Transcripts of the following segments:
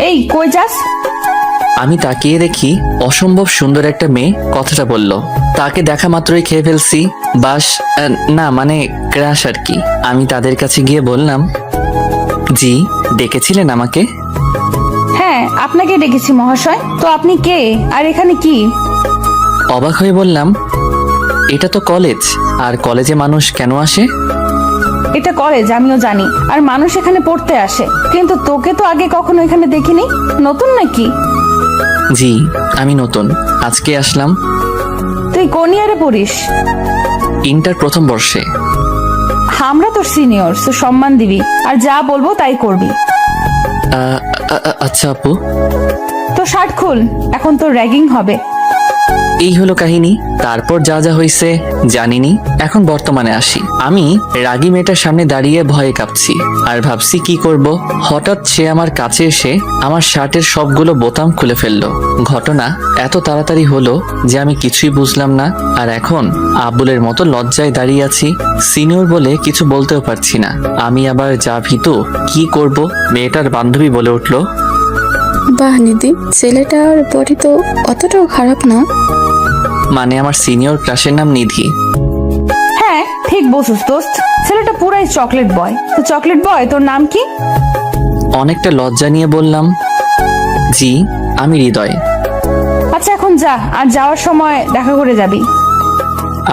এই কই যাস? আমি তাকিয়ে দেখি অসম্ভব সুন্দর একটা মেয়ে কথাটা বলল। তাকে দেখা মাত্রই খেয়ে ফেলছি। বাস না মানে ক্রাশ আর কি। আমি তাদের কাছে গিয়ে বললাম, জি ডেকেছিলেন আমাকে? হ্যাঁ, আপনাকে ডেকেছি মহাশয়। তো আপনি কে আর এখানে কি? অবাক হয়ে বললাম, এটা তো কলেজ, আর কলেজে মানুষ কেন আসে? এটা কলেজ, আমিও জানি, আর মানুষ এখানে পড়তে আসে, কিন্তু তোকে তো আগে কখনো এখানে দেখিনি। নতুন নাকি? জি আমি নতুন, আজকে আসলাম। তুই কোন ইয়ারে পড়িস? ইন্টার প্রথম বর্ষে। আমরা তোর সিনিয়র, তো সম্মান দিবি আর যা বলবো তাই করবি। আচ্ছা আপু। তো শার্ট খুল, এখন তোর র্যাগিং হবে। এই হলো কাহিনী। তারপর যা যা হয়েছে জানিনি। এখন বর্তমানে আসি। আমি রাগী মেয়েটার সামনে দাঁড়িয়ে ভয়ে কাঁপছি আর ভাবছি কি করব। হঠাৎ সে আমার কাছে এসে আমার শার্টের সবগুলো বোতাম খুলে ফেললো। ঘটনা এত তাড়াতাড়ি হলো যে আমি কিছুই বুঝলাম না। আর এখন আবুলের মতো লজ্জায় দাঁড়িয়ে আছি। সিনিয়র বলে কিছু বলতেও পারছি না। আমি আবার যা ভীতু, কি করব। মেয়েটার বান্ধবী বলে উঠলো, বাহ নিধি, ছেলেটার বডি তো অতটাও খারাপ না। মানে আমার সিনিয়র ক্লাসের নাম নিধি। হ্যাঁ ঠিক বলছিস দোস্ত, ছেলেটা পুরাই চকলেট বয়। তো চকলেট বয়, তোর নাম কি? অনেকটা লজ্জা নিয়ে বললাম, জি আমি হৃদয়। আচ্ছা এখন যা, আর যাওয়ার সময় দেখা করে যাবি।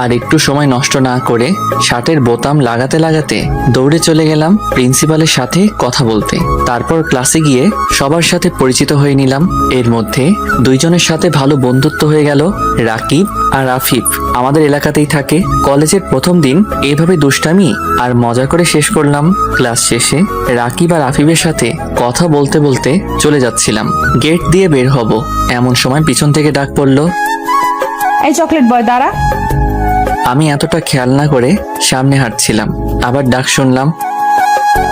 আর একটু সময় নষ্ট না করে শার্টের বোতাম লাগাতে লাগাতে দৌড়ে চলে গেলাম প্রিন্সিপালের সাথে কথা বলতে। তারপর ক্লাসে গিয়ে সবার সাথে পরিচিত হয়ে নিলাম। এর মধ্যে দুইজনের সাথে ভালো বন্ধুত্ব হয়ে গেল। রাকিব আর আফিফ আমাদের এলাকাতেই থাকে। কলেজের প্রথম দিন এভাবে দুষ্টামি আর মজা করে শেষ করলাম। ক্লাস শেষে রাকিব আর আফিফের সাথে কথা বলতে বলতে চলে যাচ্ছিলাম। গেট দিয়ে বের হব এমন সময় পিছন থেকে ডাক পড়লো, এই চকলেট বয় দাঁড়া। আমি এতটা খেয়াল না করে সামনে হাঁটছিলাম, আবার ডাক শুনলাম।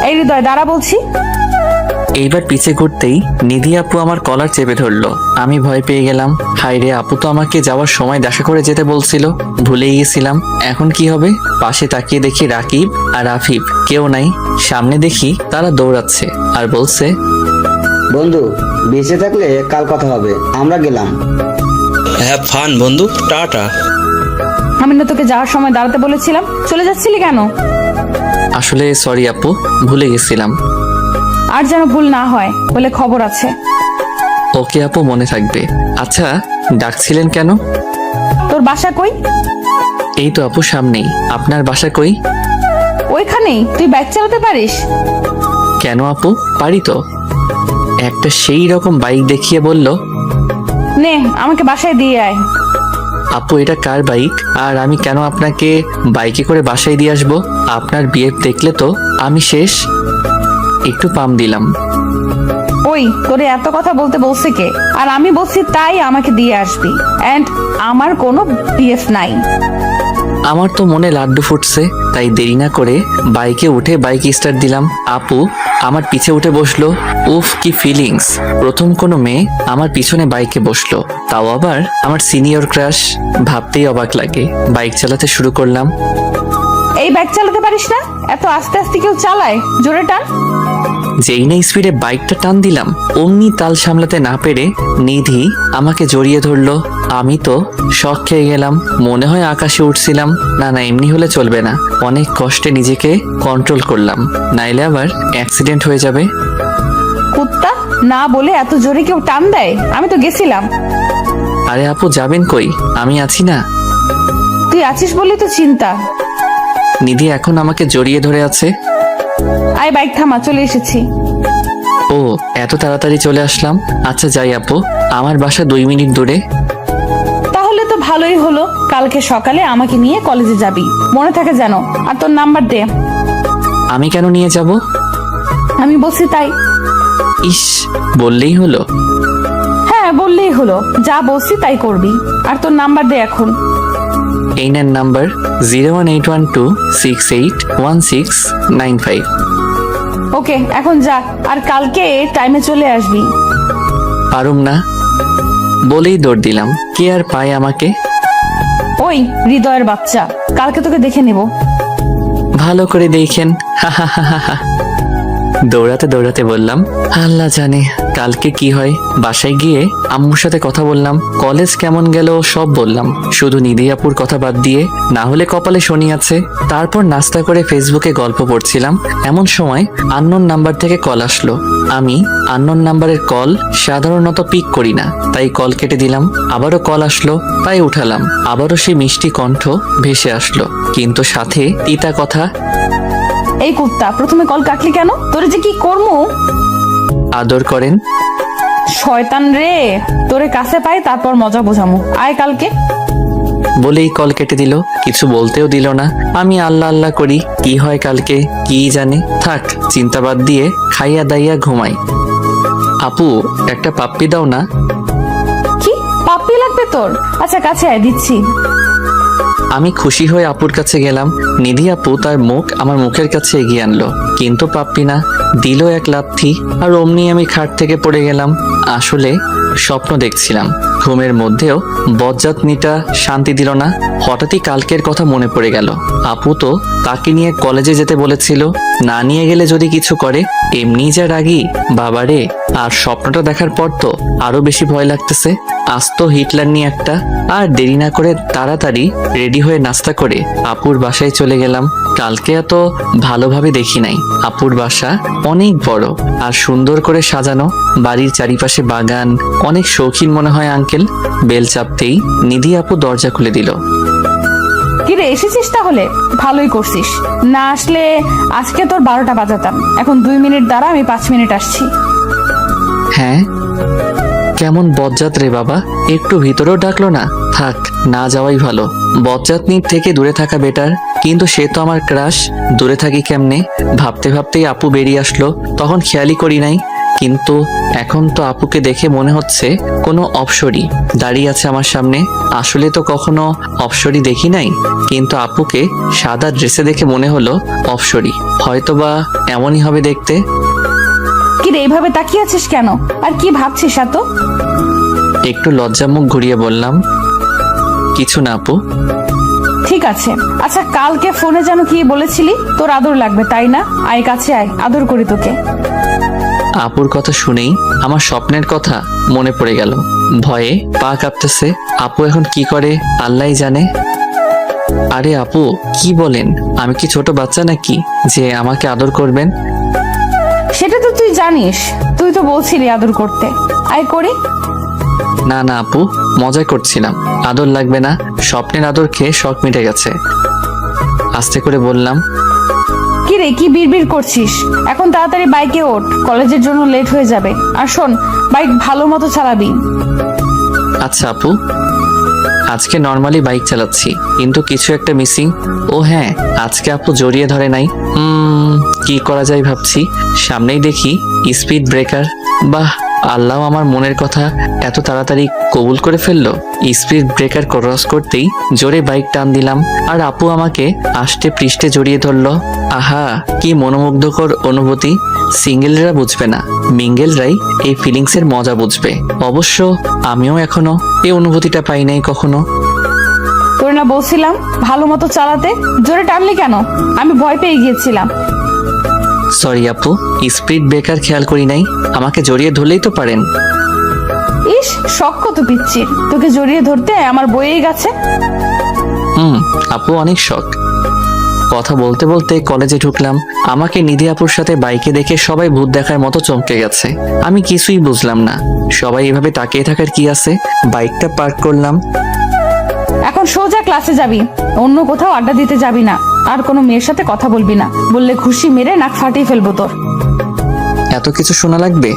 এই হৃদয় দাঁড়া বলছি। এইবার পিছে ঘুরতেই নিধি আপু আমার কলার চেপে ধরলো। আমি ভয় পেয়ে গেলাম। হায় রে, আপু তো আমাকে যাওয়ার সময় দেখা করে যেতে বলছিল, ভুলেই গেছিলাম। এখন কি হবে? পাশে তাকিয়ে দেখি রাকিব আর আফিফ কেউ নাই। সামনে দেখি তারা দৌড়াচ্ছে আর বলছে, বন্ধু বেঁচে থাকলে কাল কথা হবে, আমরা গেলাম। হ্যাভ ফান বন্ধু, টাটা। আমি না তোকে যাওয়ার সময় দাঁড়াতে বলেছিলাম, চলে যাচ্ছিলি কেন? আসলে সরি আপু, ভুলে গেছিলাম। আর যেন ভুল না হয় বলে খবর আছে। ওকে আপু, মনে থাকবে। আচ্ছা ডাকছিলেন কেন? তোর বাসা কই? এই তো আপু সামনেই। আপনার বাসা কই? ওইখানেই। তুই বাইক চালাতে পারিস? কেন আপু, পারি তো। একটা সেই রকম বাইক দেখিয়ে বলল, নে আমাকে বাসায় দিয়ে আয়। আপু এটা কার বাইক, আর আমি কেন আপনাকে বাইকে করে বাসায় দিয়ে আসবো? আপনার বিয়ে দেখলে তো আমি শেষ। একটু পাম দিলাম। ওই তোরে এত কথা বলতে বলছে কে? আর আমি বলছি তাই আমাকে দিয়ে আসবি। এন্ড আমার কোনো বিএফ নাই। আমার তো মনে লাড্ডু ফুটছে, তাই দেরি না করে বাইকে উঠে বাইক স্টার্ট দিলাম। আপু আমার পিছে উঠে বসলো। উফ কি ফিলিংস! প্রথম কোনো মেয়ে আমার পিছনে বাইকে বসলো, তাও আবার আমার সিনিয়র ক্রাশ। ভাবতেই অবাক লাগে। বাইক চালাতে শুরু করলাম। এই বাইক চালাতে পারিস না? এত আস্তে আস্তে কেউ চালায়? জোরে টান। যেই না স্পিডে বাইকটা টান দিলাম, অমনি তাল সামলাতে না পেরে নিধি আমাকে জড়িয়ে ধরলো। আমি তো শক খেয়ে গেলাম। মনে হয় আকাশে উঠছিলাম। না না, এমনি হলে চলবে না। অনেক কষ্টে নিজেকে কন্ট্রোল করলাম, নাইলে আবার অ্যাক্সিডেন্ট হয়ে যাবে। কুত্তা, না বলে এত জোরে কেউ টান দেয়? আমি তো গেছিলাম। আরে আপু যাবেন কই? আমি আছি না। তুই আছিস বলে তো চিন্তা। নিধি এখন আমাকে জড়িয়ে ধরে আছে। আয় বাইক থামা, চলে এসেছি। ও এত তাড়াতাড়ি চলে আসলাম। আচ্ছা যাই আপু, আমার বাসা 2 মিনিট দূরে। তাহলে তো ভালোই হলো। কালকে সকালে আমাকে নিয়ে কলেজে যাবি, মনে থাকে যেন। আর তোর নাম্বার দে। আমি কেন নিয়ে যাব? আমি বলছি তাই। ইস, বললেই হলো। হ্যাঁ বললেই হলো, যা বলছি তাই করবি। আর তোর নাম্বার দে এখন। এই নেন নাম্বার 01812681695। ওকে এখন যা, আর কালকে টাইমে চলে আসবি। পারুম না বলেই দৌড় দিলাম। কে আর পায় আমাকে? ওই হৃদয়ের বাচ্চা, কালকে তোকে দেখে নেব। ভালো করে দেখেন। দৌড়াতে দৌড়াতে বললাম, আল্লাহ জানে কালকে কি হয়। বাসায় গিয়ে আম্মুর সাথে কথা বললাম, কলেজ কেমন গেল সব বললাম, শুধু নিধি আপুর কথা বাদ দিয়ে, না হলে কপালে শনি আছে। তারপর নাস্তা করে ফেসবুকে গল্প পড়ছিলাম, এমন সময় আননোন নাম্বার থেকে কল আসলো। আমি আননোন নাম্বারের কল সাধারণত পিক করি না, তাই কল কেটে দিলাম। আবারও কল আসলো, তাই উঠালাম। আবারও সেই মিষ্টি কণ্ঠ ভেসে আসলো, কিন্তু সাথে তিতা কথা। এই কুত্তা, প্রথমে কল কাটলি কেন? তোরে যে কি করমু। আদর করেন। শয়তান রে, তোরে কাছে পাই তারপর মজা বোঝামু। আয় কালকে। বলেই কল কেটে দিল, কিছু বলতেও দিল না। আমি আল্লাহ আল্লাহ করি, কি হয় কালকে কি জানে। থাক, চিন্তা বাদ দিয়ে খাইয়া দাইয়া ঘুমাই। আপু, একটা পাপ্পি দাও না। কি পাপ্পি লাগবে তোর? আচ্ছা কাছে আয়, দিচ্ছি। আমি খুশি হয়ে আপুর কাছে গেলাম। নিধি আপু তার মুখ আমার মুখের কাছে এগিয়ে আনলো, কিন্তু পাপ্পি না, দিল এক লাথি। আর অমনি আমি খাট থেকে পড়ে গেলাম। আসলে স্বপ্ন দেখছিলাম, ঘুমের মধ্যেও বজ্জাতনিটা শান্তি দিল না। হঠাৎই কালকের কথা মনে পড়ে গেল। আপু তো তাকে নিয়ে কলেজে যেতে বলেছিল, না নিয়ে গেলে যদি কিছু করে। এমনি যা রাগি বাবারে। আর স্বপ্নটা দেখার পর তো আরো বেশি ভয় লাগতেছে। আজ তো হিটলার নিয়ে একটা। আর দেরি না করে তাড়াতাড়ি রেডি হয়ে নাস্তা করে আপুর বাসায় চলে গেলাম। কালকে এত ভালোভাবে দেখি নাই। আপুর বাসা অনেক বড় আর সুন্দর করে সাজানো, বাড়ির চারিপাশে বাগান। অনেক শৌখিন মনে হয় আঙ্কেল। বেল চাপতেই নিধি আপু দরজা খুলে দিল। কিরে, এসেছিস তাহলে? ভালোই করছিস। না আসলে আজকে তোর 12টা বাজাতাম। এখন 2 মিনিট দাঁড়া, আমি 5 মিনিট আসছি। হ্যাঁ, কেমন বজ্জাত রে বাবা, একটু ভিতরেও ডাকলো না। থাক, না যাওয়াই ভালো। বজ্জাতনির থেকে দূরে থাকা বেটার, কিন্তু সে তো আমার ক্রাশ। দূরে থাকি কেমনে ভাবতে ভাবতেই আপু বেরিয়ে আসলো। তখন খেয়ালই করি নাই, কিন্তু এখন তো আপুকে দেখে মনে হচ্ছে কোনো অপসরী দাঁড়িয়ে আছে আমার সামনে। আসলে তো কখনো অপসরী দেখি নাই, কিন্তু আপুকে সাদা ড্রেসে দেখে মনে হলো অপসরী। হয়তোবা এমনই হবে দেখতে। কিরে, এইভাবে তাকিয়ে আছিস কেন? আর কি ভাবছিস এত? একটু লজ্জা মুখ ঘুরিয়ে বললাম, কিছু না আপু। ঠিক আছে। আচ্ছা, কালকে ফোনে যেন কি বলেছিলি তোর আদর লাগবে, তাই না? আয় কাছে আয়, আদর করি তোকে। আপুর কথা শুনেই আমার স্বপ্নের কথা মনে পড়ে গেল। ভয়ে পা কাঁপতেছে। আপু এখন কি করে আল্লাহই জানে। আরে আপু, কি বলেন? আমি কি ছোট বাচ্চা নাকি যে আমাকে আদর করবেন? সেটা তো তুই জানিস, তুই তো বলছিলি আদর করতে। আয় করি। না না আপু, মজা করছিলাম। আদর লাগবে না, স্বপ্নের আদর খেয়ে শখ মিটে গেছে। আস্তে করে বললাম। কিরে, কি বিড়বিড় করছিস? এখন তাড়াতাড়ি বাইকে ওঠ, কলেজের জন্য লেট হয়ে যাবে। আর শোন, বাইক ভালো মতো চালাবি। আচ্ছা আপু, আজকে নর্মালি বাইক চালাচ্ছি, কিন্তু কিছু একটা মিসিং। ও হ্যাঁ, আজকে আপু জড়িয়ে ধরে নাই। কি করা যায় ভাবছি। সামনেই দেখি স্পিড ব্রেকার। বাহ, আল্লাহ আমার মনের কথা এত তাড়াতাড়ি কবুল করে ফেললো। স্পিড ব্রেকার ক্রস করতেই জোরে বাইক টান দিলাম, আর আপু আমাকে আষ্টে পৃষ্ঠে জড়িয়ে ধরলো। আহা, কি মনোমুগ্ধকর অনুভূতি। সিঙ্গেলরা বুঝবে না, মিঙ্গেলরাই এই ফিলিংসের মজা বুঝবে। অবশ্য আমিও এখনো এই অনুভূতিটা পাই নাই কখনো। তোর না বলছিলাম ভালো মতো চালাতে, জোরে টানলি কেন? আমি ভয় পেয়ে গিয়েছিলাম। সরি আপু, স্পিড ব্রেকার খেয়াল করি নাই। আমাকে জড়িয়ে ধরলেই তো পারেন। ইস, শখ কত পিচ্ছির, তোকে জড়িয়ে ধরতে আমার বইয়ে গেছে। আপু অনেক শখ। কথা বলতে বলতে কলেজে ঢুকলাম। আমাকে নিধি আপুর সাথে বাইকে দেখে সবাই ভূত দেখার মতো চমকে গেছে। আমি কিছুই বুঝলাম না, সবাই এভাবে তাকিয়ে থাকার কি আছে। বাইকটা পার্ক করলাম। এখন সোজা ক্লাসে যাবি, অন্য কোথাও আড্ডা দিতে যাবি না। আর কোনো মেয়ের সাথে কথা বলবি না, বললে খুশি মেরে নাক ফাটিয়ে ফেলবো তোর। এত কিছু শোনা লাগবে?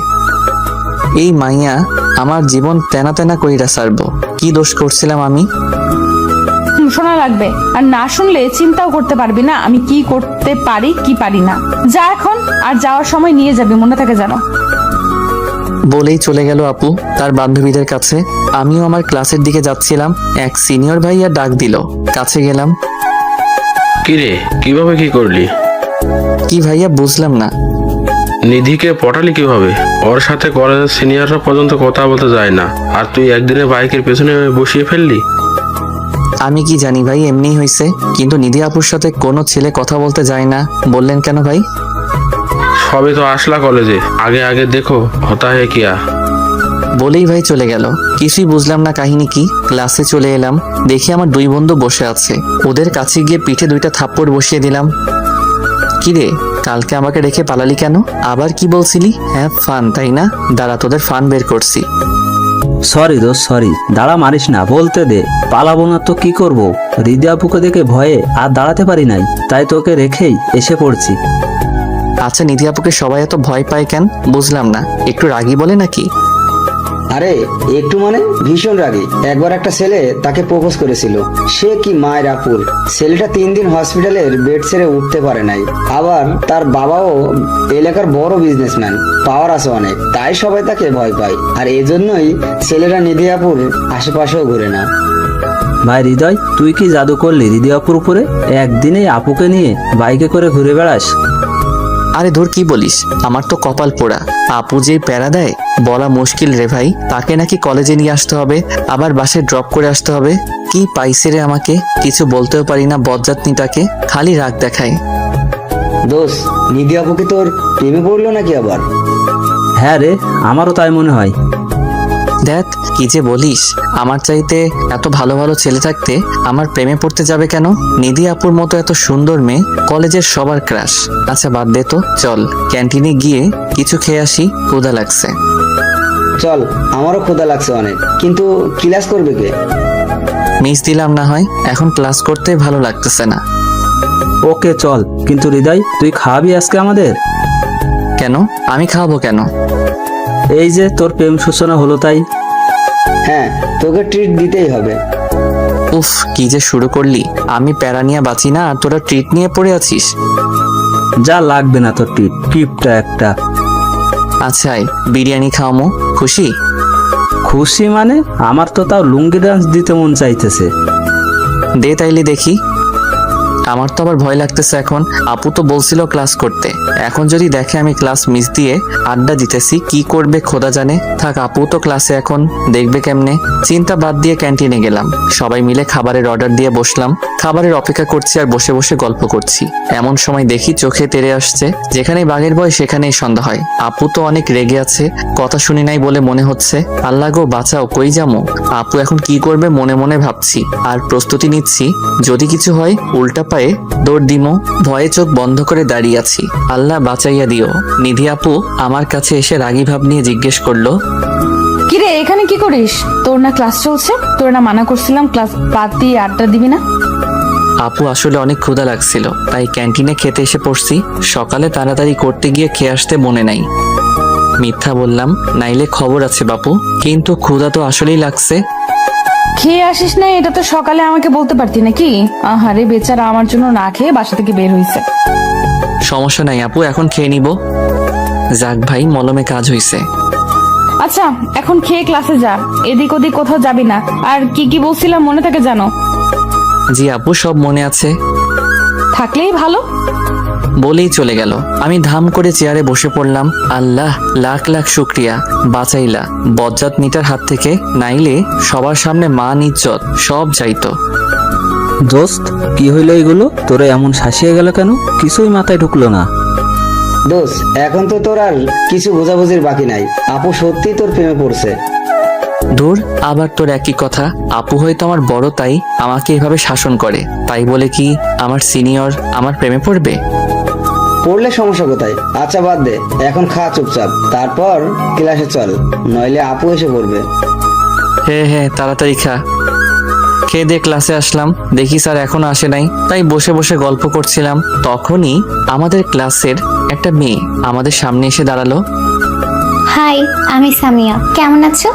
এই মাইয়া আমার জীবন তেনা তেনা কইরা সারবো। কি দোষ করছিলাম আমি? শোনা লাগবে, আর না শুনলে চিন্তাও করতে পারবি না আমি কি করতে পারি কি পারি না। যা এখন, আর যাওয়ার সময় নিয়ে যাবি, মনে থাকে যেন। বলেই চলে গেল আপু তার বান্ধবীদের কাছে। আমিও আমার ক্লাসের দিকে যাচ্ছিলাম, এক সিনিয়র ভাইয়া ডাক দিল। কাছে গেলাম। কিরে, কিভাবে কি করলি? কি ভাইয়া, বুঝলাম না। নিধিকে পটালি কিভাবে? ওর সাথে কলেজের সিনিয়ররা পর্যন্ত কথা বলতে যায় না, আর তুই একদিনে বাইকের পেছনে বসিয়ে ফেললি। আমি কি জানি ভাই, এমনিই হয়েছে। কিন্তু নিধি আপুর সাথে কোনো ছেলে কথা বলতে যায় না বললেন কেন ভাই? সবে তো আসলা কলেজে, আগে আগে দেখো হতা হে কিয়া। বলেই ভাই চলে গেল। কিছুই বুঝলাম না কাহিনী কি। ক্লাসে চলে এলাম, দেখি আমার দুই বন্ধু বসে আছে। ওদের কাছে গিয়ে পিঠে দুইটা থাপ্পড় বসিয়ে দিলাম। কি রে, কালকে আমাকে রেখে পালালি কেন? আবার কি বলছিলি? হ্যাঁ ফান, তাই না? দাঁড়া, তোদের ফান বের করছি। সরি দোস্ত সরি, দাঁড়া মারিস না, বলতে দে। পালাবো না তো কি করব? হৃদয় আপুকে দেখে ভয়ে আর দাঁড়াতে পারি নাই, তাই তোকে রেখেই এসে পড়ছি। আচ্ছা, নিধি আপুকে সবাই এত ভয় পায় কেন? বুঝলাম না। একটু রাগী বলে নাকি? আরে একটু মানে ভীষণ রাগী। একবার একটা ছেলে তাকে প্রপোজ করেছিল। সে কি মায়ের আপুর। ছেলেটা 3 দিন হসপিটালের বেড ছেড়ে উঠতে পারে নাই। আবার তার বাবাও এলাকার বড় বিজনেসম্যান, পাওয়ার আছে অনেক, তাই সবাই তাকে ভয় পায়। আর এজন্যই ছেলেরা নিধি আপুর আশেপাশেও ঘুরে না। ভাই হৃদয়, তুই কি জাদু করলি হৃদয় আপুর উপরে? একদিনেই আপুকে নিয়ে বাইকে করে ঘুরে বেড়াস? আরে ধুর, কি বলিস? আমার তো কপাল পোড়া। আপু যেই প্যারা দেয় বলা মুশকিল রে ভাই। তাকে নাকি কলেজে নিয়ে আসতে হবে, আবার বাসে ড্রপ করে আসতে হবে। কি পাইছে রে আমাকে? কিছু বলতেও পারি না বজ্জাতনিটাকে, খালি রাগ দেখায়। দোষ, নিধি আপু কি তোর প্রেমে পড়লো নাকি আবার? হ্যাঁ রে, আমারও তাই মনে হয়। দেখ কি যে বলিস। আমার চাইতে এত ভালো ভালো ছেলে থাকতে আমার প্রেমে পড়তে যাবে কেন? নিধি আপুর মতো এত সুন্দর মেয়ে কলেজের সবার ক্রাশ। আচ্ছা বাদ দে তো, চল ক্যান্টিনে গিয়ে কিছু খেয়ে আসি, ক্ষুধা লাগছে। চল, আমারও ক্ষুধা লাগছে অনেক, কিন্তু ক্লাস করবে কে? মিস দিলাম না হয়, এখন ক্লাস করতে ভালো লাগতেছে না। ওকে চল, কিন্তু হৃদয় তুই খাওয়াবি আজকে আমাদের? কেন? আমি খাওয়াবো কেন? এই যে তোর প্রেম সূচনা হলো তাই। হ্যাঁ, তোকে ট্রিট দিতেই হবে। উফ, কি যে শুরু করলি। আমি প্যারা নিয়ে বাঁচি না, আর তোরা ট্রিট নিয়ে পড়ে আছিস। যা লাগবে না তোর টিপটা একটা। আচ্ছা আয়, বিরিয়ানি খাওয়ামো, খুশি? খুশি মানে? আমার তো তাও লুঙ্গি ডান্স দিতে মন চাইতেছে। দে তাইলে দেখি। আমার তো আবার ভয় লাগতেছে এখন। আপু তো বলছিল ক্লাস করতে, এখন যদি দেখে আমি ক্লাস মিস দিয়ে আড্ডা দিতেছি, কি করবে খোদা জানে। থাক, আপু তো ক্লাসে, এখন দেখবে কেমনে। চিন্তা বাদ দিয়ে ক্যান্টিনে গেলাম। সবাই মিলে খাবারের অর্ডার দিয়ে বসলাম। খাবারের অপেক্ষা করছি আর বসে বসে গল্প করছি। এমন সময় দেখি চোখে তেড়ে আসছে, যেখানেই বাঘের ভয় সেখানেই সন্ধ্যা হয়। আপু তো অনেক রেগে আছে, কথা শুনি নাই বলে মনে হচ্ছে। আল্লাহ গো বাঁচাও, কই যামো? আপু এখন কি করবে মনে মনে ভাবছি, আর প্রস্তুতি নিচ্ছি যদি কিছু হয় উল্টা পায়ে দৌড় দিমো। ভয়ে চোখ বন্ধ করে দাঁড়িয়ে আছি। আল্লাহ বাঁচাইয়া দিও। নিধি আপু আমার কাছে এসে রাগী ভাব নিয়ে জিজ্ঞেস করলো, কিরে এখানে কি করিস? তোর না ক্লাস চলছে? তোর না মানা করছিলাম ক্লাস বাদ দিয়ে আড্ডা দিবি না? আপু আসলে অনেক ক্ষুধা লাগছিল, তাই ক্যান্টিনে খেতে এসে পড়ছি। সকালে তাড়াতাড়ি করতে গিয়ে খেয়ে আসতে মনে নাই। মিথ্যা বললাম, নাইলে খবর আছে বাপু, কিন্তু ক্ষুধা তো আসলেই লাগছে। খেয়ে আসিস না এটা তো সকালে আমাকে বলতে পারতি নাকি? আহারে বেচারা আমার জন্য না খেয়ে বাসা থেকে বের হইছে। সমস্যা নাই আপু, এখন খেয়ে নিব। যাক ভাই, মলমে কাজ হইছে। আচ্ছা এখন খেয়ে ক্লাসে যা, এদিক ওদিক কোথাও যাবি না। আর কি কি বলছিলাম মনে থাকে জানো? জি আপু, সব মনে আছে। থাকলেই ভালো। বলেই চলে গেল। আমি ধাম করে চেয়ারে বসে পড়লাম। আল্লাহ লাখ লাখ শুক্রিয়া, বাঁচাইলা বজ্জাত নিটার হাত থেকে, নাইলে সবার সামনে মান ইজ্জত সব যাইতো। দোস্ত কি হইলো এগুলো? তোরা এমন শাসিয়ে গেল কেন? কিছুই মাথায় ঢুকলো না। দোষ, এখন তো তোর আর কিছু বোঝাবুঝির বাকি নাই। আপু সত্যিই তোর প্রেমে পড়ছে। দূর, আবার তোর একই কথা। আপু হয়তো আমার বড়, তাই আমাকে এভাবে শাসন করে। তাই বলে কি আমার সিনিয়র আমার প্রেমে পড়বে? পড়লে সমস্যা কোথায়? আচ্ছা বাদ দে, এখন খা চুপচাপ, তারপর ক্লাসে চল, নইলে আপু এসে পড়বে। হ্যাঁ হ্যাঁ, তাড়াতাড়ি খা। খেয়ে দিয়ে ক্লাসে আসলাম, দেখি স্যার এখনো আসে নাই। তাই বসে বসে গল্প করছিলাম। তখনই আমাদের ক্লাসের একটা মেয়ে আমাদের সামনে এসে দাঁড়ালো। হাই, আমি সামিয়া, কেমন আছো?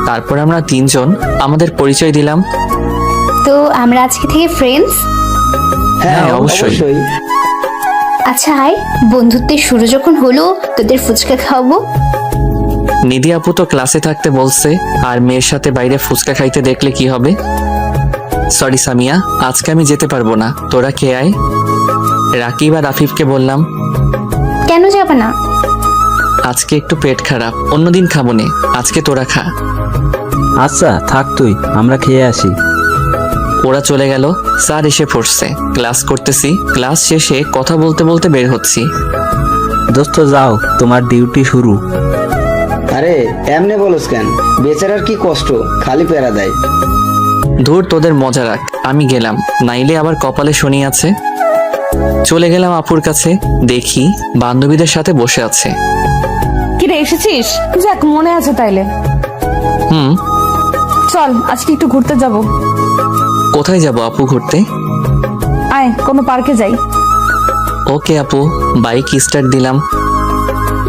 তারপর আমরা তিনজন আমাদের পরিচয় দিলাম। তো আমরা আজকে থেকে ফ্রেন্ডস? হ্যাঁ অবশ্যই। অবশ্যই। আচ্ছা হাই, বন্ধুত্বের শুরু যখন হলো তোদের ফুচকা খাওয়াবো। নিধি আপু তো ক্লাসে থাকতে বলছে, আর মেয়ের সাথে বাইরে ফুচকা খাইতে দেখলে কি হবে? সরি সামিয়া, আজকে আমি যেতে পারবো না, তোরা খেয়ে আয়। রাকিব আর আফিফকে বললাম, কেন যাবে না? আজকে একটু পেট খারাপ, অন্যদিন খাবো নে, আজকে তোরা খা। আচ্ছা থাক তুই, আমরা খেয়ে আসি। ওরা চলে গেল। স্যার এসে পড়ছে। ক্লাস করতেছি। ক্লাস শেষে কথা বলতে বলতে বের হচ্ছি। দোস্ত যাও, তোমার ডিউটি শুরু। আরে এমনে বলস কেন? বেচারার কি কষ্ট, খালি প্যারা দেয়। ধুর, তোদের মজা রাখ, আমি গেলাম, নাইলে আবার কপালে শনি আছে। চলে গেলাম আপুর কাছে, দেখি বান্ধবীদের সাথে বসে আছে। কিরে এসেছিস? যাক, মনে আছে তাইলে। হুম। চল আজকে একটু ঘুরতে যাব। কোথায় যাব আপু ঘুরতে? আয় কোনো পার্কে যাই। ওকে আপু, বাইক স্টার্ট দিলাম।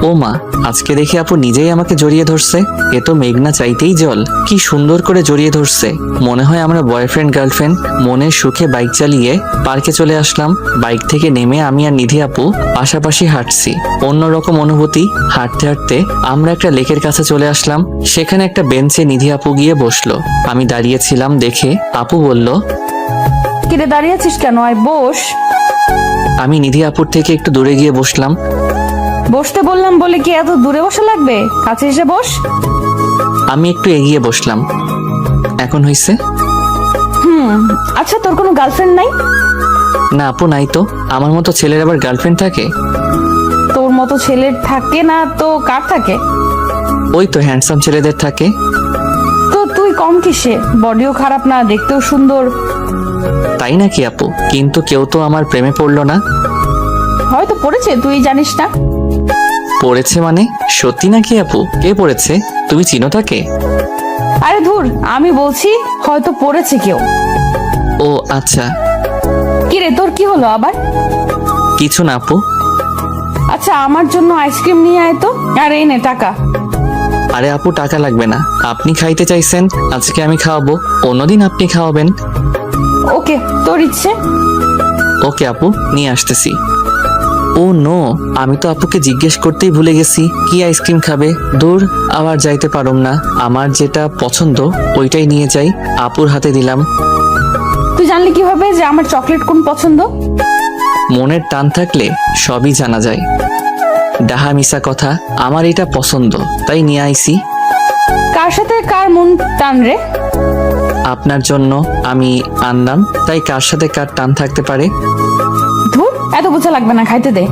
ও মা, আজকে দেখি আপু নিজেই আমাকে জড়িয়ে ধরছে। এ তো মেঘনা চাইতেই জল, কি সুন্দর করে জড়িয়ে ধরছে। মনে হয় আমরা বয়ফ্রেন্ড গার্লফ্রেন্ড। মনের সুখে বাইক চালিয়ে পার্কে চলে আসলাম। বাইক থেকে নেমে আমি আর নিধি আপু পাশাপাশি হাঁটছি। অন্যরকম অনুভূতি। হাঁটতে হাঁটতে আমরা একটা লেকের কাছে চলে আসলাম। সেখানে একটা বেঞ্চে নিধি আপু গিয়ে বসলো। আমি দাঁড়িয়েছিলাম দেখে আপু বলল, কিরে দাঁড়িয়ে আছিস কেন? আয় বস। আমি নিধি আপুর থেকে একটু দূরে গিয়ে বসলাম। বসতে বললাম বলে কি এত দূরে বসা লাগবে? কাছে এসে বস। আমি একটু এগিয়ে বসলাম। এখন হইছে? আচ্ছা, তোর কোনো গার্লফ্রেন্ড নাই? না আপু, নাই তো। আমার মতো ছেলের আবার গার্লফ্রেন্ড থাকে? তোর মতো ছেলের থাকে না তো কার থাকে? ওই তো হ্যান্ডসাম ছেলেদের থাকে। তো তুই কম কিসে? বডিও খারাপ না, দেখতেও সুন্দর। তাই নাকি আপু? কিন্তু কেউ তো আমার প্রেমে পড়লো না। হয়তো পড়েছে, তুই জানিস না। পড়েছে মানে? সত্যি নাকি আপু? কে পড়েছে? তুমি চিনো তাকে? আরে ধুর, আমি বলছি হয়তো পড়েছে কেউ। ও আচ্ছা। কিরে তোর কি হলো আবার? কিছু না আপু। আচ্ছা, আমার জন্য আইসক্রিম নিয়ে আয় তো। আর এই নে টাকা। আরে আপু, টাকা লাগবে না। আপনি খাইতে চাইছেন, আজকে আমি খাওয়াবো, অন্যদিন আপনি খাওয়াবেন। ওকে, তোর ইচ্ছে। ওকে আপু, নিয়ে আসতেছি। ও নো, আমি তো আপুকে জিজ্ঞেস করতেই ভুলে গেছি কি আইসক্রিম খাবে। দূর, আবার যাইতে পারুম না। আমার যেটা পছন্দ ওইটাই নিয়ে যাই। আপুর হাতে দিলাম। তুই জানলি কিভাবে যে আমার চকলেট কোন পছন্দ? মনের টান থাকলে সবই জানা যায়। ডাহা মিশা কথা, আমার এটা পছন্দ তাই নিয়ে আইছি। কার সাথে কার মন টান রে? আপনার জন্য আমি আনলাম, তাই কার সাথে কার টান থাকতে পারে। ধুর, এত বোঝা লাগবে না, খাইতে দে।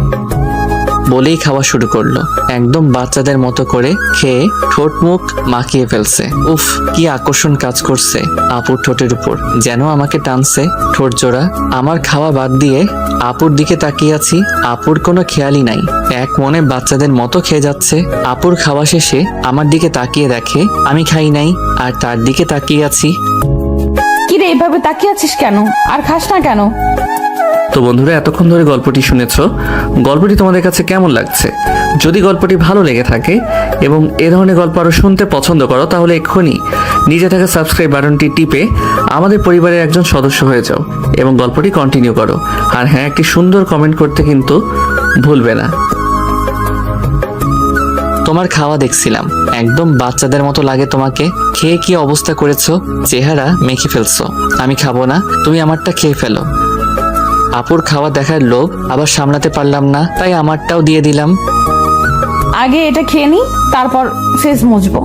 বলেই খাওয়া শুরু করলো। একদম বাচ্চাদের মতো করে খেয়ে ঠোঁট মুখ মাখিয়ে ফেলছে। উফ, কি আকর্ষণ কাজ করছে আপুর ঠোঁটের উপর, যেন আমাকে টানছে ঠোঁট জোড়া। আমার খাওয়া বাদ দিয়ে আপুর দিকে তাকিয়ে আছি। আপুর কোনো খেয়ালই নাই, এক মনে বাচ্চাদের মতো খেয়ে যাচ্ছে। আপুর খাওয়া শেষে আমার দিকে তাকিয়ে দেখে আমি খাই নাই, আর তার দিকে তাকিয়ে আছি। কিরে এইভাবে তাকিয়ে আছিস কেন? আর খাস না কেন? তো বন্ধুরা, এতক্ষণ ধরে গল্পটি শুনেছো। গল্পটি তোমাদের কাছে কেমন লাগছে? যদি গল্পটি ভালো লেগে থাকে এবং এ ধরনের গল্প আরও শুনতে পছন্দ করো, তাহলে এক্ষুনি নিচে থাকা সাবস্ক্রাইব বাটনটি টিপে আমাদের পরিবারের একজন সদস্য হয়ে যাও এবং গল্পটি কন্টিনিউ করো। আর হ্যাঁ, একটি সুন্দর কমেন্ট করতে কিন্তু ভুলবে না। তোমার খাওয়া দেখছিলাম, একদম বাচ্চাদের মতো লাগে তোমাকে। খেয়ে কি অবস্থা করেছো, চেহারা মেখে ফেলছো। আমি খাবো না, তুমি আমারটা খেয়ে ফেলো। আপুর খাওয়া দেখার লোভ আবার সামলাতে পারলাম না, তাই আমারটাও দিয়ে দিলাম। আগে এটা খেয়ে নি, তারপর ফেস মুছবো।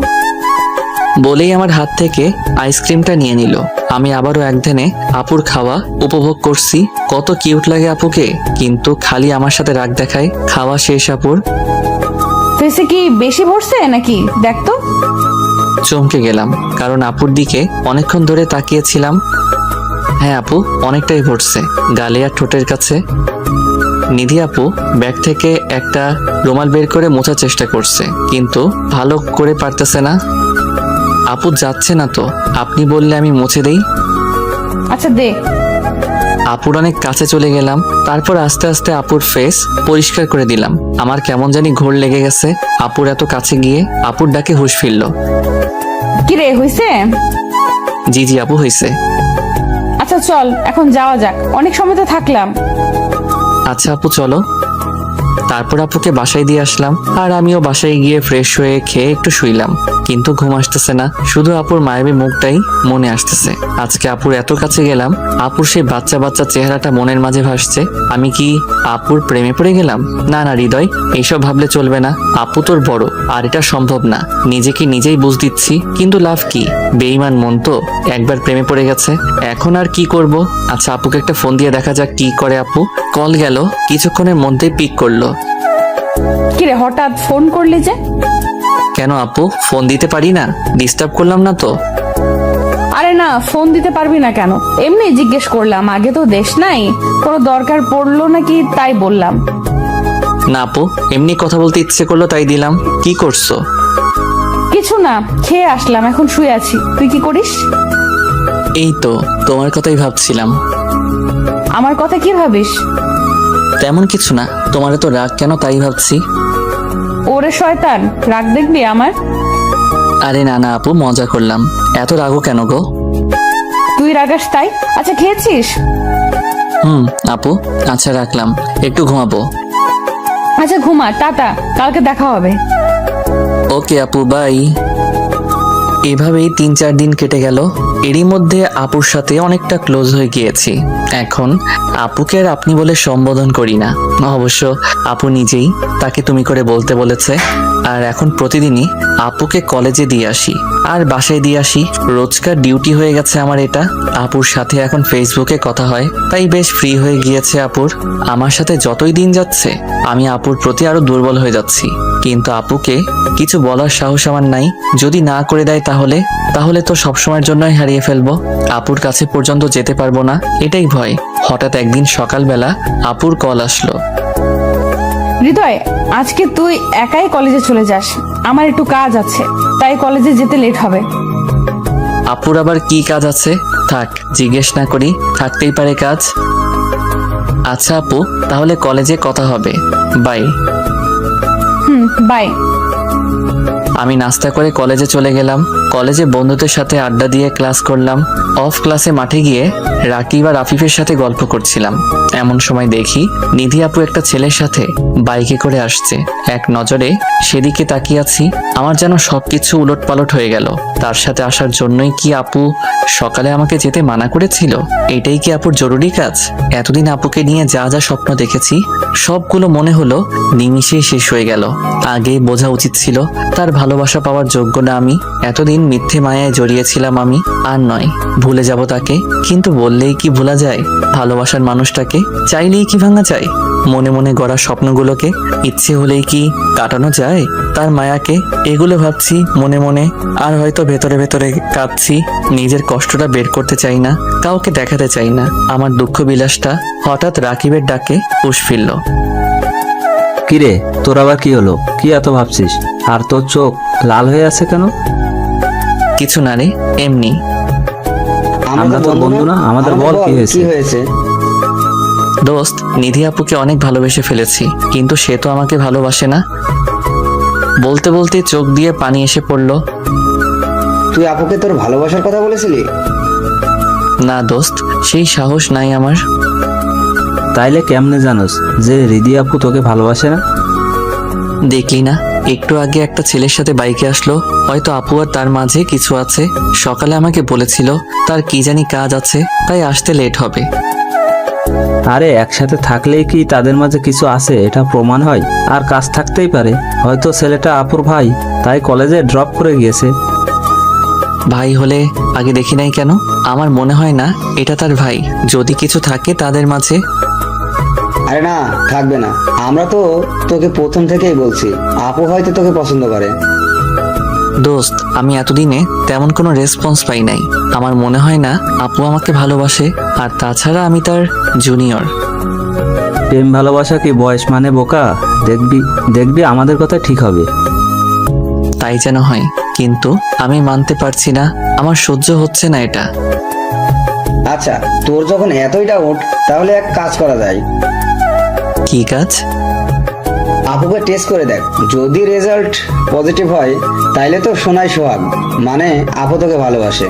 বলেই আমার হাত থেকে আইসক্রিমটা নিয়ে নিল। আমি আবারও একধানে আপুর খাওয়া উপভোগ করছি। কত কিউট লাগে আপুকে, কিন্তু খালি আমার সাথে রাগ দেখায়। খাওয়া শেষ আপুর। ফেসে কি বেশি ভরছে নাকি দেখ তো। চমকে গেলাম, কারণ আপুর দিকে অনেকক্ষণ ধরে তাকিয়েছিলাম। হ্যাঁ আপু, অনেকটাই ভরছে, গালে আর ঠোঁটের কাছে। নিধি আপু ব্যাগ থেকে একটা রুমাল বের করে মোছার চেষ্টা করছে, কিন্তু ভালো করে পারতেছে না। আপু যাচ্ছে না তো, আপনি বললে আমি মুছে দেই। আচ্ছা দে। আপুর অনেক কাছে চলে গেলাম, তারপর আস্তে আস্তে আপুর ফেস পরিষ্কার করে দিলাম। আমার কেমন জানি ঘোর লেগে গেছে আপুর এত কাছে গিয়ে। আপুর ডাকে হুঁশ ফিরল। কিরে হইছে? জি জি আপু, হয়েছে। আচ্ছা চল এখন যাওয়া যাক, অনেক সময় তো থাকলাম। আচ্ছা আপু চলো। তারপর আপুকে বাসায় দিয়ে আসলাম, আর আমিও বাসায় গিয়ে ফ্রেশ হয়ে খেয়ে একটু শুইলাম। কিন্তু ঘুম আসতেছে না, শুধু আপুর মায়াবী মুখটাই মনে আসতেছে। আজকে আপুর এত কাছে গেলাম, আপুর সেই বাচ্চা বাচ্চা চেহারাটা মনের মাঝে ভাসছে। আমি কি আপুর প্রেমে পড়ে গেলাম? না না হৃদয়, এইসব ভাবলে চলবে না। আপু তোর বড়, আর এটা সম্ভব না। নিজেকে নিজেই বুঝ দিচ্ছি, কিন্তু লাভ কি? বেঈমান মন তো, একবার প্রেমে পড়ে গেছে, এখন আর কি করব? আচ্ছা আপুকে একটা ফোন দিয়ে দেখা যাক কি করে আপু। কল গেল, কিছুক্ষণের মধ্যেই পিক করলো। কিরে হঠাৎ ফোন করলি যে? কেন আপু, ফোন দিতে পারি না? ডিস্টার্ব করলাম না তো? আরে না, ফোন দিতে পারবি না কেন, এমনি জিজ্ঞেস করলাম। আগে তো দেশ নাই, কোনো দরকার পড়লো নাকি তাই বললাম। না আপু, এমনি কথা বলতে ইচ্ছে করলো তাই দিলাম। কি করছো? কিছু না, খেয়ে আসলাম, এখন শুয়ে আছি। তুই কি করিস? এই তো তোমার কথাই ভাবছিলাম। আমার কথা কি ভাবিস? তেমন কিছু না, তোমার তো রাগ কেন তাই ভাবছি। ওরে শয়তান, রাগ দেখবি আমার? আরে না না আপু, মজা করলাম। এত রাগও কেন গো? তুই রাগাস তাই? আচ্ছা খেয়েছিস? আপু, আচ্ছা রাখলাম, একটু ঘুমাবো। আচ্ছা ঘুমা, টাটা, কালকে দেখা হবে। ওকে আপু, বাই। এভাবেই 3-4 দিন কেটে গেল। এরই মধ্যে আপুর সাথে অনেকটা ক্লোজ হয়ে গিয়েছি। এখন আপুকে আর আপনি বলে সম্বোধন করি না। অবশ্য আপু নিজেই তাকে তুমি করে বলতে বলেছে। আর এখন প্রতিদিনই আপুকে কলেজে দিয়ে আসি আর বাসায় দিয়ে আসি। রোজকার ডিউটি হয়ে গেছে আমার এটা। আপুর সাথে এখন ফেসবুকে কথা হয়, তাই বেশ ফ্রি হয়ে গিয়েছে আপুর। আমার সাথে যতই দিন যাচ্ছে আমি আপুর প্রতি আরো দুর্বল হয়ে যাচ্ছি। কিন্তু আপুকে কিছু বলার সাহস আমার নাই। যদি না করে দেয় তাহলে তো সবসময়ের জন্যই হারিয়ে ফেলবো। আপুর কাছে পর্যন্ত যেতে পারবো না, এটাই ভয়। হঠাৎ একদিন সকালবেলা আপুর কল আসলো। হৃদয়, আজকে তুই একাই কলেজে চলে যাস, আমার একটু কাজ আছে, তাই কলেজে যেতে লেট হবে। আপুর আবার কি কাজ আছে? থাক, জিজ্ঞেস না করি, থাকতেই পারে কাজ। আচ্ছা আপু, তাহলে কলেজে কথা হবে, বাই। বাই। আমি নাস্তা করে কলেজে চলে গেলাম। কলেজে বন্ধুদের সাথে আড্ডা দিয়ে ক্লাস করলাম। অফ ক্লাসে মাঠে গিয়ে রাকিব আর আফিফের সাথে গল্প করছিলাম। এমন সময় দেখি নিধি আপু একটা ছেলের সাথে বাইকে করে আসছে। এক নজরে সেদিকে তাকিয়ে আছি, আমার যেন সবকিছু উলটপালট হয়ে গেল। তার সাথে আসার জন্যই কি আপু সকালে আমাকে যেতে মানা করেছিল? এটাই কি আপুর জরুরি কাজ? এতদিন আপুকে নিয়ে যা যা স্বপ্ন দেখেছি সবগুলো মনে হলো নিমিষেই শেষ হয়ে গেল। আগেই বোঝা উচিত ছিল তার ভালোবাসা পাওয়ার যোগ্য না আমি। এতদিন মিথ্যে মায়ায় জড়িয়েছিলাম আমি। আর নয়, ভুলে যাব তাকে, কিন্তু বললেই কি ভোলা যায়? ভালোবাসার মানুষটাকে চাইলেই কি ভাঙা যায়? মনে মনে গড়া স্বপ্নগুলোকে ইচ্ছে হলেই কি কাটানো যায়? তার মায়াকে এগুলো ভাবছি মনে মনে, আর হয়তো ভেতরে ভেতরে কাঁদছি। নিজের কষ্টটা বের করতে চাই না, কাউকে দেখাতে চাই না আমার দুঃখ বিলাসটা। হঠাৎ রাকিবের ডাকে হুঁশ ফিরল। কিরে, তোর আবার কি হলো? কি এত ভাবছিস? আর তোর চোখ লাল হয়ে আছে কেন? কিছু না রে, এমনি। আমরা তোর বন্ধু না? আমাদের বল কি হয়েছে? দোস্ত, নিধি আপুকে অনেক ভালোবেসে ফেলেছি, কিন্তু সে তো আমাকে ভালোবাসে না। বলতে বলতে চোখ দিয়ে পানি এসে পড়লো। তুই আপুকে তোর ভালোবাসার কথা বলেছিলি? না দোস্ত, সেই সাহস নাই আমার। তাইলে কেমনে জানোস যে রিদি আপু তোকে ভালোবাসে না? দেখলি না, একটু আগে একটা ছেলের সাথে বাইকে আসলো। হয়তো আপু আর তার মাঝে কিছু আছে। সকালে আমাকে বলেছিল তার কি জানি কাজ আছে, তাই আসতে লেট হবে। আরে একসাথে থাকলেই কি তাদের মাঝে কিছু আছে এটা প্রমাণ হয়? আর কাজ থাকতেই পারে। হয়তো ছেলেটা আপুর ভাই, তাই কলেজে ড্রপ করে গিয়েছে। ভাই হলে আগে দেখি নাই কেন? আমার মনে হয় না এটা তার ভাই। যদি কিছু থাকে তাদের মাঝে। আরে না, থাকবে না। আমরা তো তোকে প্রথম থেকেই বলছি, আপু হয়তো তোকে পছন্দ করে। দোস্ত, আমি এতদিনে তেমন কোনো রেসপন্স পাই নাই। আমার মনে হয় না আপু আমাকে ভালোবাসে। আর তাছাড়া আমি তার জুনিয়র। প্রেম ভালোবাসা কি বয়স মানে বোকা? দেখবি দেখবি আমাদের কথা ঠিক হবে। তাই যেন হয়, কিন্তু আমি মানতে পারছি না। আমার সহ্য হচ্ছে না এটা। আচ্ছা, তোর যখন এতই ডাউট, তাহলে এক কাজ করা যায়। কি কাজ? আপুকে টেস্ট করে দেখ। যদি রেজাল্ট পজিটিভ হয় তাইলে তো সোনাই সোহাগ, মানে আপু তোকে ভালোবাসে।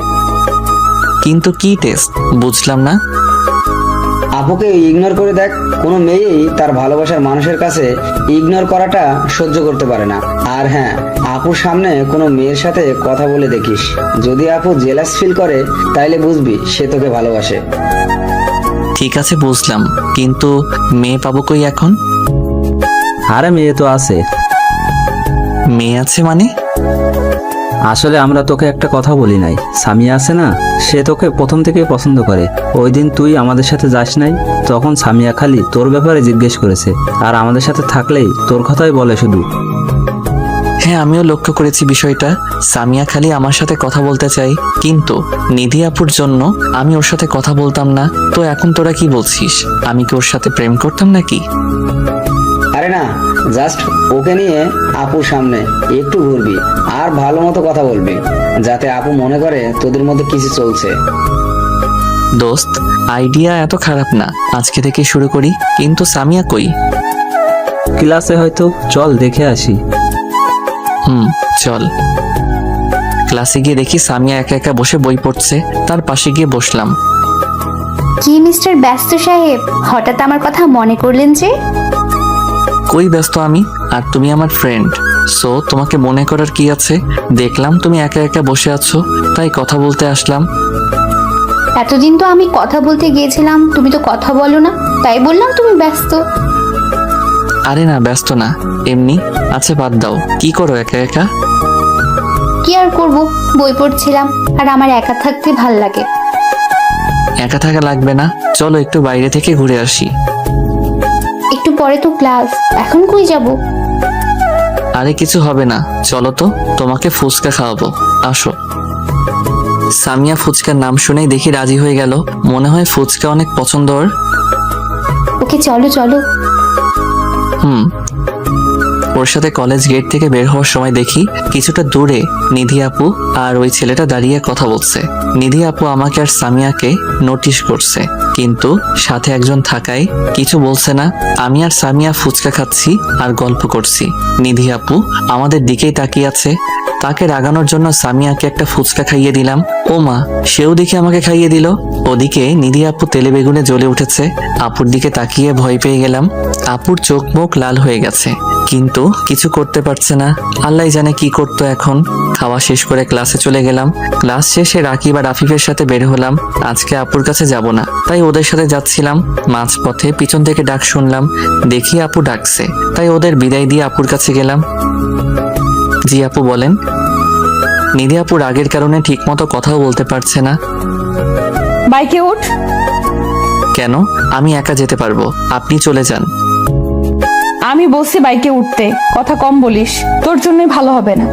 কিন্তু কি টেস্ট? বুঝলাম না। আপুকে ইগনোর করে দেখ। কোনো মেয়েই তার ভালোবাসার মানুষের কাছে ইগনোর করাটা সহ্য করতে পারে না। আর হ্যাঁ, আপুর সামনে কোনো মেয়ের সাথে কথা বলে দেখিস। যদি আপু জেলাস ফিল করে তাইলে বুঝবি সে তোকে ভালোবাসে। ঠিক আছে, বুঝলাম, কিন্তু মেয়ে পাবো কই এখন? আরে মেয়ে তো আছে। মেয়ে আছে মানে? আসলে আমরা তোকে একটা কথা বলি নাই, সামিয়া আছে না, সে তোকে প্রথম থেকে পছন্দ করে। ওই দিন তুই আমাদের সাথে যাস নাই, তখন সামিয়া খালি তোর ব্যাপারে জিজ্ঞেস করেছে, আর আমাদের সাথে থাকলেই তোর কথাই বলে শুধু। হ্যাঁ, আমিও লক্ষ্য করেছি বিষয়টা। সামিয়া খালি আমার সাথে কথা বলতে চাই, কিন্তু নিধি আপুর জন্য আমি ওর সাথে কথা বলতাম না। তো এখন তোরা কি বলছিস, আমি কি ওর সাথে প্রেম করতাম নাকি? আরে না, জাস্ট ওকে নিয়ে আপুর সামনে একটু ঘুরবি আর ভালো মতো কথা বলবি, যাতে আপু মনে করে তোদের মধ্যে কিছু চলছে। দোস্ত, আইডিয়া এত খারাপ না, আজকে থেকে শুরু করি। কিন্তু সামিয়া কই? ক্লাসে হয়তো, চল দেখে আসি। চল। ক্লাসে গিয়ে দেখি সামিয়া একা একা বসে বই পড়ছে, তার পাশে গিয়ে বসলাম। কি মিস্টার ব্যস্ত সাহেব, হঠাৎ আমার কথা মনে করলেন যে? কই ব্যস্ত আমি, আর তুমি আমার ফ্রেন্ড, সো তোমাকে মনে করার কি আছে? দেখলাম তুমি একা একা বসে আছো, তাই কথা বলতে আসলাম। এতদিন তো আমি কথা বলতে গিয়েছিলাম, তুমি তো কথা বলো না, তাই বললাম তুমি ব্যস্ত। আরে না, ব্যস্ত না, এমনি। আচ্ছা বাদ দাও, কি করো একা একা? কি আর করব, বই পড়ছিলাম, আর আমার একা থাকতে ভাল লাগে। একা থাকা লাগবে না, চলো একটু বাইরে থেকে ঘুরে আসি। একটু পরে তো ক্লাস, এখন কই যাব? আরে কিছু হবে না, চলো তো, তোমাকে ফুচকা খাওয়াবো, আসো। সামিয়া ফুচকার নাম শুনেই দেখি রাজি হয়ে গেল, মনে হয় ফুচকা অনেক পছন্দ ওর। ওকে চলো চলো। ওর সাথে কলেজ গেট থেকে বের হওয়ার সময় দেখি কিছুটা দূরে নিধি আপু আর ওই ছেলেটা দাঁড়িয়ে কথা বলছে। নিধি আপু আমাকে আর সামিয়াকে নোটিশ করছে, কিন্তু সাথে একজন থাকায় কিছু বলছে না। আমি আর সামিয়া ফুচকা খাচ্ছি আর গল্প করছি। নিধি আপু আমাদের দিকেই তাকিয়ে আছে। তাকে রাগানোর জন্য সামিয়াকে একটা ফুচকা খাইয়ে দিলাম। ও মা, সেও দেখে আমাকে খাইয়ে দিল। ওদিকে নিধি আপু তেলে বেগুনে জ্বলে উঠেছে। আপুর দিকে তাকিয়ে ভয় পেয়ে গেলাম। আপুর চোখ মুখ লাল হয়ে গেছে, কিন্তু কিছু করতে পারছে না। আল্লাহ জানে কি করতো এখন। খাওয়া শেষ করে ক্লাসে চলে গেলাম। ক্লাস শেষে রাকিব আর আফিফের সাথে বের হলাম। আজকে আপুর কাছে যাব না, তাই ওদের সাথে যাচ্ছিলাম। মাঝপথে পিছন থেকে ডাক শুনলাম, দেখি আপু ডাকছে, তাই ওদের বিদায় দিয়ে আপুর কাছে গেলাম। জি আপু বলেন। নিধি আপুর রাগের কারণে ঠিক মতো কথাও বলতে পারছে না। বাইকে উঠ। কেন? আমি একা যেতে পারবো, আপনি চলে যান। আমি বলছি বাইকে উঠতে, কথা কম বলিস, তোর জন্যই ভালো হবে না।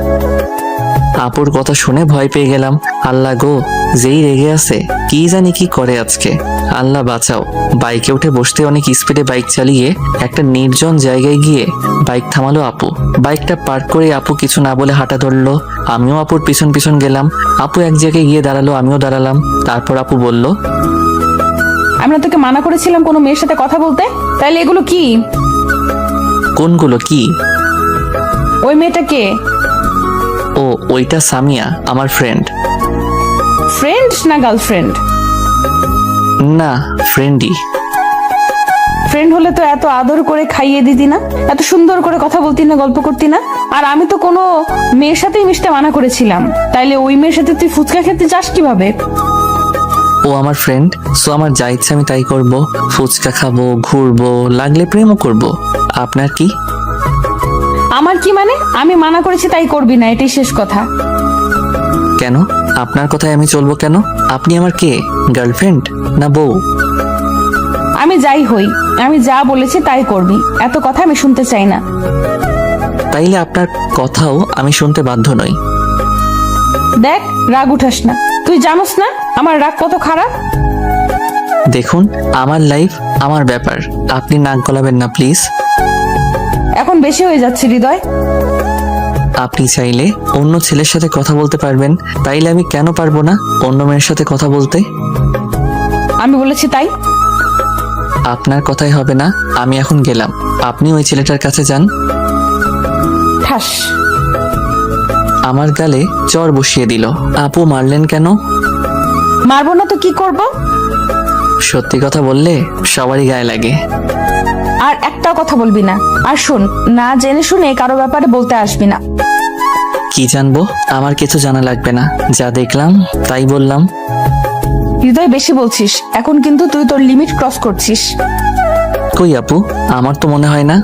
আপুর কথা শুনে ভয় পেয়ে গেলাম। আল্লাহ গো, যেই রেগে আছে, কি জানি কি করে আজকে। আল্লাহ বাঁচাও। বাইকে উঠে বসতে অনেক স্পিডে বাইক চালিয়ে একটা নির্জন জায়গায় গিয়ে বাইক থামালো আপু। বাইকটা পার্ক করে আপু কিছু না বলে হাঁটা ধরলো। আমিও আপুর পিছন পিছন গেলাম। আপু এক জায়গায় গিয়ে দাঁড়ালো, আমিও দাঁড়ালাম। তারপর আপু বলল, আমরা তোকে মানা করেছিলাম কোনো মেয়ের সাথে কথা বলতে, তাইলে এগুলো কি? কোনগুলো কি? ওই মেয়েটা কে? ও, ওইটা সামিয়া, আমার ফ্রেন্ড। ফ্রেন্ড না গার্লফ্রেন্ড? না, ফ্রেন্ডই। ফ্রেন্ড হলে তো এত আদর করে খাইয়ে দিতি না, এত সুন্দর করে কথা বলতি না, গল্প করতি না। আর আমি তো কোনো মেয়ের সাথেই মিশতে মানা করেছিলাম, তাইলে ওই মেয়ের সাথে তুই ফুচকা খেতে চাস কিভাবে? ও আমার ফ্রেন্ড, সো আমার যা ইচ্ছা আমি তাই করব। ফুচকা খাবো, ঘুরবো, লাগলে প্রেমও করব। আপনার কি? আমার কি মানে? আমি মানা করেছি তাই করবি না, এটাই শেষ কথা। কেন? আপনার কথায় আমি চলবো কেন? আপনি আমার কে? গার্লফ্রেন্ড না বউ? আমি যাই হই, আমি যা বলেছি তাই করবি, এত কথা আমি শুনতে চাই না। তাইলে আপনার কথাও আমি শুনতে বাধ্য নই। দেখ, রাগ উঠাস না, তুই জানোস না আমার রাগ কত খারাপ। দেখুন, আমার লাইফ, আমার ব্যাপার, আপনি নাক গলাবেন না প্লিজ। এখন বেশি হয়ে যাচ্ছে হৃদয়। আপনি চাইলে অন্য ছেলের সাথে কথা বলতে পারবেন, তাইলে আমি কেন পারবো না অন্য মেয়ের সাথে কথা বলতে? আমি বলেছি তাই। আপনার কথাই হবে না, আমি এখন গেলাম। আপনি ওই ছেলেটার কাছে যান। ঠাস। আমার গালে চর বসিয়ে দিল। আপু মারলেন কেন? মারবো না তো কি করব? সত্যি কথা বললে সবারই গায়ে লাগে। আর একটাও কথা বলবি না। আর শোন, না জেনে শুনে কারো ব্যাপারে বলতে আসবি না। কি জানবো? আমার কিছু জানা লাগবে না, যা দেখলাম তাই বললাম। হৃদয়, বেশি বলছিস, এখন কিন্তু তুই তোর লিমিট ক্রস করছিস। কই আপু, আমার তো মনে হয় না।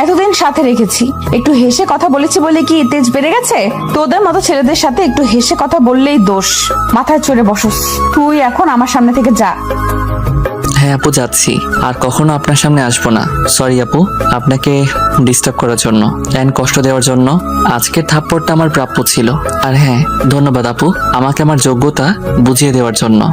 এতদিন সাথে রেখেছি। একটু হেসে কথা বলেছি বলে কি তেজ বেড়ে গেছে? তোদের মতো ছেলেদের সাথে একটু হেসে কথা বললেই দোষ। মাথায় চড়ে বসস। তুই এখন আমার সামনে থেকে যা। হ্যাঁ আপু, যাচ্ছি। আর কখনো আপনার সামনে আসবো না। সরি আপু, আপনাকে ডিস্টার্ব করার জন্য এন্ড কষ্ট দেওয়ার জন্য। আজকের থাপ্পড়টা আমার প্রাপ্য ছিল। আর হ্যাঁ, ধন্যবাদ আপু আমাকে আমার যোগ্যতা বুঝিয়ে দেওয়ার জন্য।